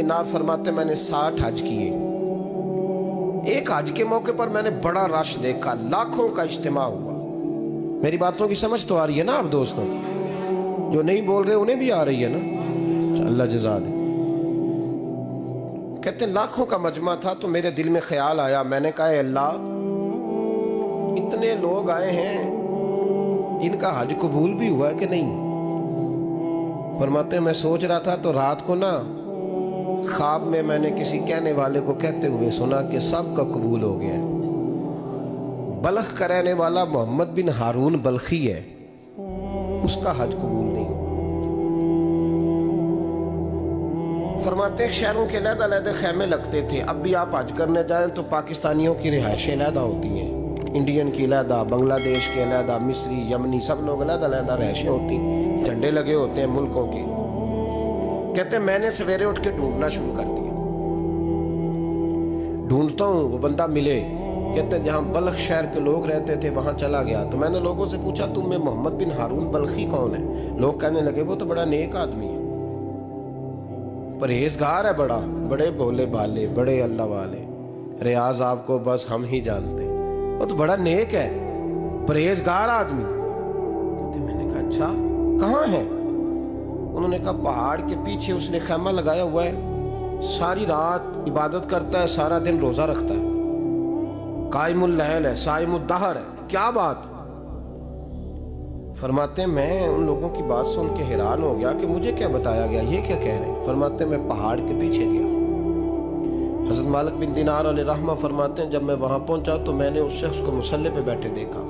दिनार फरमाते मैंने 60 हज किए। एक हज के मौके पर मैंने बड़ा रश देखा, लाखों का इज्तिमा हुआ। मेरी बातों की समझ तो आ रही है ना आप दोस्तों? जो नहीं बोल रहे उन्हें भी आ रही है ना? अल्लाह जज़ा दे। कहते लाखों का मजमा था तो मेरे दिल में ख्याल आया, मैंने कहा अल्लाह, इतने लोग आए हैं, इनका हज कबूल भी हुआ है कि नहीं? फरमाते मैं सोच रहा था तो रात को ना ख्वाब में मैंने किसी कहने वाले को कहते हुए सुना कि सबका कबूल हो गया है। बल्ख का रहने वाला मोहम्मद बिन हारून बल्खी है, उसका हज कबूल नहीं। फरमाते शहरों के अलग-अलग खैमे लगते थे। अब भी आप हज करने जाएं तो पाकिस्तानियों की रिहाइशें अलग होती हैं, इंडियन की अलग, बांग्लादेश के अलग, मिस्री, यमनी, सब लोग अलग-अलग रिहाइशें होती हैं, झंडे लगे होते हैं मुल्कों के। कहते मैंने सवेरे उठ के ढूंढना शुरू कर दिया, ढूंढता हूँ वो बंदा मिले। कहते जहाँ बल्ख शहर के लोग रहते थे वहां चला गया तो मैंने लोगों से पूछा तुम में मोहम्मद बिन हारून बल्खी कौन है? लोग कहने लगे वो तो बड़ा नेक आदमी है, परहेजगार है, बड़े भोले भाले, बड़े अल्लाह वाले, रियाज आपको बस हम ही जानते, वो तो बड़ा नेक है, परहेजगार आदमी। मैंने कहा अच्छा कहाँ है? उन्होंने कहा पहाड़ के पीछे उसने खैमा लगाया हुआ है, सारी रात इबादत करता है, सारा दिन रोजा रखता है, कायमुल लैल है, साइमुद दहर है। क्या बात? फरमाते मैं उन लोगों की बात सुन के हैरान हो गया कि मुझे क्या बताया गया, ये क्या कह रहे हैं? फरमाते मैं पहाड़ के पीछे गया। हज़रत मालिक बिन दिनार अलैहिर्रहमा फरमाते हैं जब मैं वहां पहुंचा तो मैंने उस शख्स को मुसल्ले पे बैठे देखा।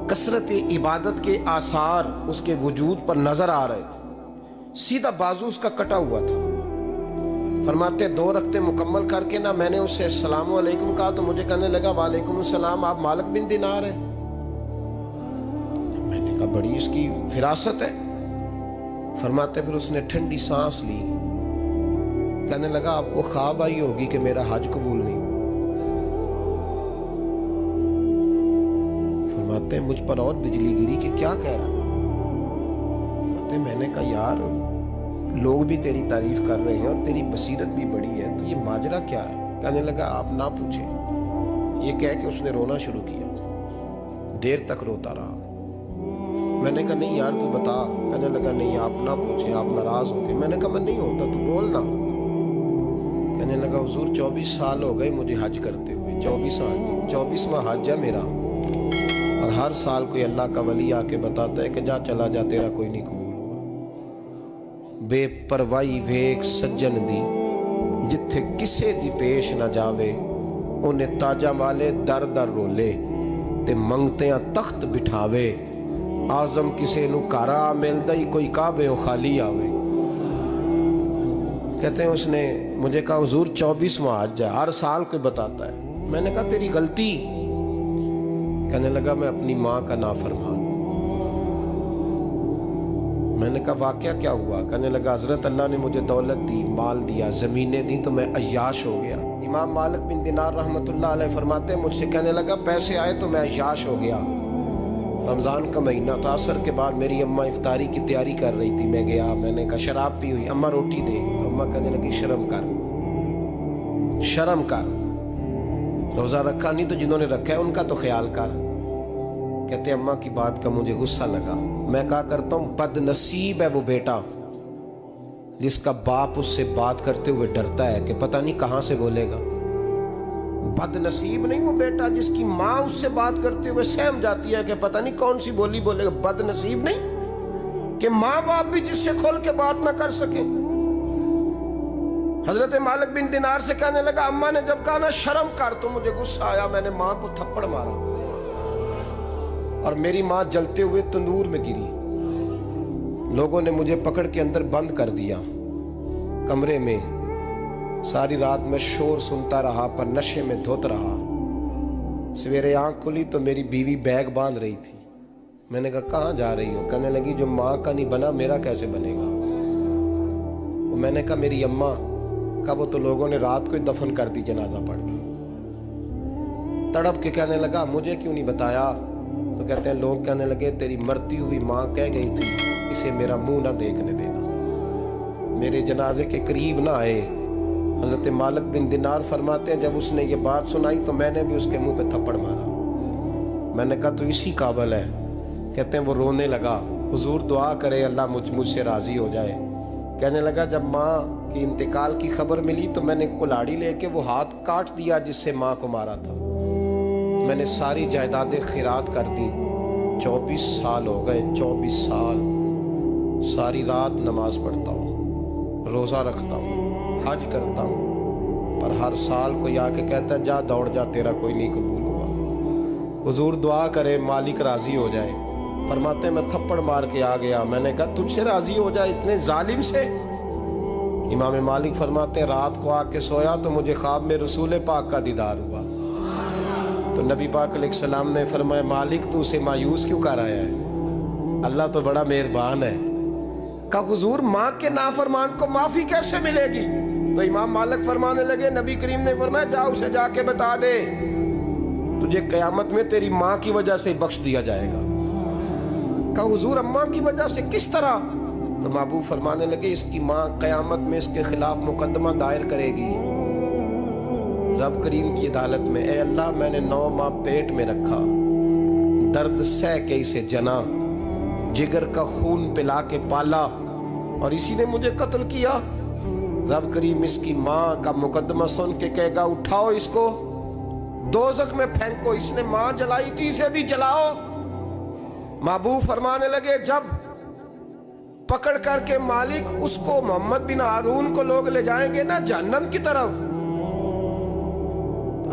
कसरत इबादत के आसार उसके वजूद पर नजर आ रहे थे, सीधा बाजू उसका कटा हुआ था। फरमाते 2 रकते मुकम्मल करके ना मैंने उससे अस्सलाम वालेकुम कहा तो मुझे कहने लगा वालेकुम अस्सलाम, आप मालिक बिन दिनार हैं? मैंने कहा बड़ी इसकी फिरासत है। फरमाते फिर उसने ठंडी सांस ली, कहने लगा आपको ख्वाब आई होगी कि मेरा हज कबूल नहीं हुआ। फरमाते मुझ पर और बिजली गिरी कि क्या कह रहा? फरमाते मैंने कहा यार लोग भी तेरी तारीफ कर रहे हैं और तेरी बसीरत भी बड़ी है, तो ये माजरा क्या है? कहने लगा आप ना पूछें। ये कह के उसने रोना शुरू किया, देर तक रोता रहा। मैंने कहा नहीं यार तू बता। कहने लगा नहीं आप ना पूछें, आप नाराज हो गए। मैंने कहा मैं नहीं होता, तू बोल ना। कहने लगा हुजूर 24 साल हो गए मुझे हज करते हुए, 24वां हज है मेरा, और हर साल कोई अल्लाह का वली आके बताता है कि जा चला जा, तेरा कोई नहीं कबूल हुआ। बेपरवाही वेख सज्जन दी, जिथे किसे दी पेश ना जावे, उन्हें ताजा वाले दर दर रोले, ते मंगतियां तख्त बिठावे, आजम किसे नु कारा मिलदा ही कोई काबे खाली आवे। कहते हैं उसने मुझे कहा हुजूर 24वां हज है, हर साल कोई बताता है। मैंने कहा तेरी गलती। कहने लगा मैं अपनी माँ का नाफरमान। मैंने कहा वाकया क्या हुआ? कहने लगा हजरत अल्लाह ने मुझे दौलत दी, माल दिया, जमीनें दी तो मैं अय्याश हो गया। इमाम मालिक बिन दिनार रहमतुल्लाह अलैह फरमाते हैं मुझसे कहने लगा पैसे आए तो मैं अय्याश हो गया। रमज़ान का महीना था, असर के बाद मेरी अम्मा इफ्तारी की तैयारी कर रही थी, मैं गया, मैंने कहा शराब पी हुई, अम्मा रोटी दे, तो अम्मा कहने लगी शर्म कर, शर्म कर, रोज़ा रखा नहीं तो जिन्होंने रखा है उनका तो ख्याल कर। कहते अम्मा की बात का मुझे गुस्सा लगा। मैं कहा करता हूँ बदनसीब है वो बेटा जिसका बाप उससे बात करते हुए डरता है कि पता नहीं कहाँ से बोलेगा। बदनसीब नहीं वो बेटा जिसकी माँ उससे बात करते हुए सहम जाती है कि पता नहीं कौन सी बोली बोलेगा। बदनसीब नहीं कि माँ बाप भी जिससे खोल के बात ना कर सके। हजरत मालिक बिन दिनार से कहने लगा अम्मा ने जब कहा ना शर्म कर तो मुझे गुस्सा आया, मैंने माँ को थप्पड़ मारा और मेरी माँ जलते हुए तंदूर में गिरी। लोगों ने मुझे पकड़ के अंदर बंद कर दिया कमरे में। सारी रात मैं शोर सुनता रहा पर नशे में धोत रहा। सवेरे आंख खुली तो मेरी बीवी बैग बांध रही थी। मैंने कहा कहाँ जा रही हो? कहने लगी जो माँ का नहीं बना मेरा कैसे बनेगा। वो मैंने कहा मेरी अम्मा का, वो तो लोगों ने रात को ही दफन कर दी जनाजा पढ़ के। तड़प के कहने लगा मुझे क्यों नहीं बताया? तो कहते हैं लोग कहने लगे तेरी मरती हुई माँ कह गई थी इसे मेरा मुंह ना देखने देना। میرے جنازے کے قریب نہ آئے۔ حضرت مالک بن دینار فرماتے ہیں جب اس نے یہ بات سنائی تو میں نے بھی اس کے منہ پہ تھپڑ مارا۔ میں نے کہا تو اسی قابل ہے۔ کہتے ہیں وہ رونے لگا، حضور دعا کرے اللہ مجھ سے راضی ہو جائے۔ کہنے لگا جب ماں کی انتقال کی خبر ملی تو میں نے کلاڑی لے کے وہ ہاتھ کاٹ دیا جس سے ماں کو مارا تھا۔ میں نے ساری جائیدادیں خیرات کر دی۔ 24 سال ہو گئے، 24 سال ساری رات نماز پڑھتا ہوں، روزہ رکھتا ہوں، حج کرتا ہوں، پر ہر سال کوئی آ کے کہتا ہے جا دوڑ جا تیرا کوئی نہیں قبول ہوا۔ حضور دعا کرے مالک راضی ہو جائے۔ فرماتے ہیں میں تھپڑ مار کے آ گیا۔ میں نے کہا تجھ سے راضی ہو جائے اتنے ظالم سے؟ امام مالک فرماتے ہیں رات کو آ کے سویا تو مجھے خواب میں رسول پاک کا دیدار ہوا۔ تو نبی پاک علیہ السلام نے فرمایا مالک تو اسے مایوس کیوں کر آیا ہے؟ اللہ تو بڑا مہربان ہے۔ کہا حضور ماں کے نافرمان کو معافی کیسے ملے گی؟ تو امام مالک فرمانے لگے نبی کریم نے فرمایا جا اسے جا کے بتا دے تجھے قیامت میں تیری ماں کی وجہ سے بخش دیا جائے گا۔ کہا حضور اماں کی وجہ سے کس طرح؟ تو محبوب فرمانے لگے اس کی ماں قیامت میں اس کے خلاف مقدمہ دائر کرے گی رب کریم کی عدالت میں، اے اللہ میں نے 9 ماہ پیٹ میں رکھا، درد سہ کے اسے جنا، جگر کا خون پلا کے پالا اور اسی نے مجھے قتل کیا۔ رب کریم اس کی ماں کا مقدمہ سن کے کہے گا اٹھاؤ اس کو دوزخ میں پھینکو، اس نے ماں جلائی تھی اسے بھی جلاؤ۔ محبوب فرمانے لگے جب پکڑ کر کے مالک اس کو محمد بن ہارون کو لوگ لے جائیں گے نا جہنم کی طرف،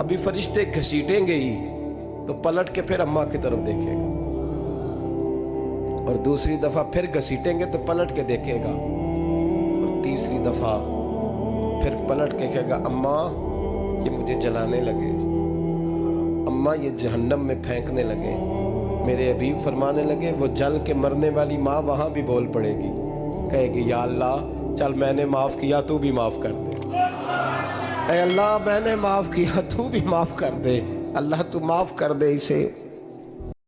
ابھی فرشتے گھسیٹیں گے ہی تو پلٹ کے پھر اماں کی طرف دیکھے گا اور دوسری دفعہ پھر گھسیٹیں گے تو پلٹ کے دیکھے گا اور تیسری دفعہ پھر پلٹ کے کہے گا اماں یہ مجھے جلانے لگے، اماں یہ جہنم میں پھینکنے لگے۔ میرے حبیب فرمانے لگے وہ جل کے مرنے والی ماں وہاں بھی بول پڑے گی، کہے گی یا اللہ چل میں نے معاف کیا تو بھی معاف کر دے، اے اللہ میں نے معاف کیا تو بھی معاف کر دے، اللہ تو معاف کر دے اسے۔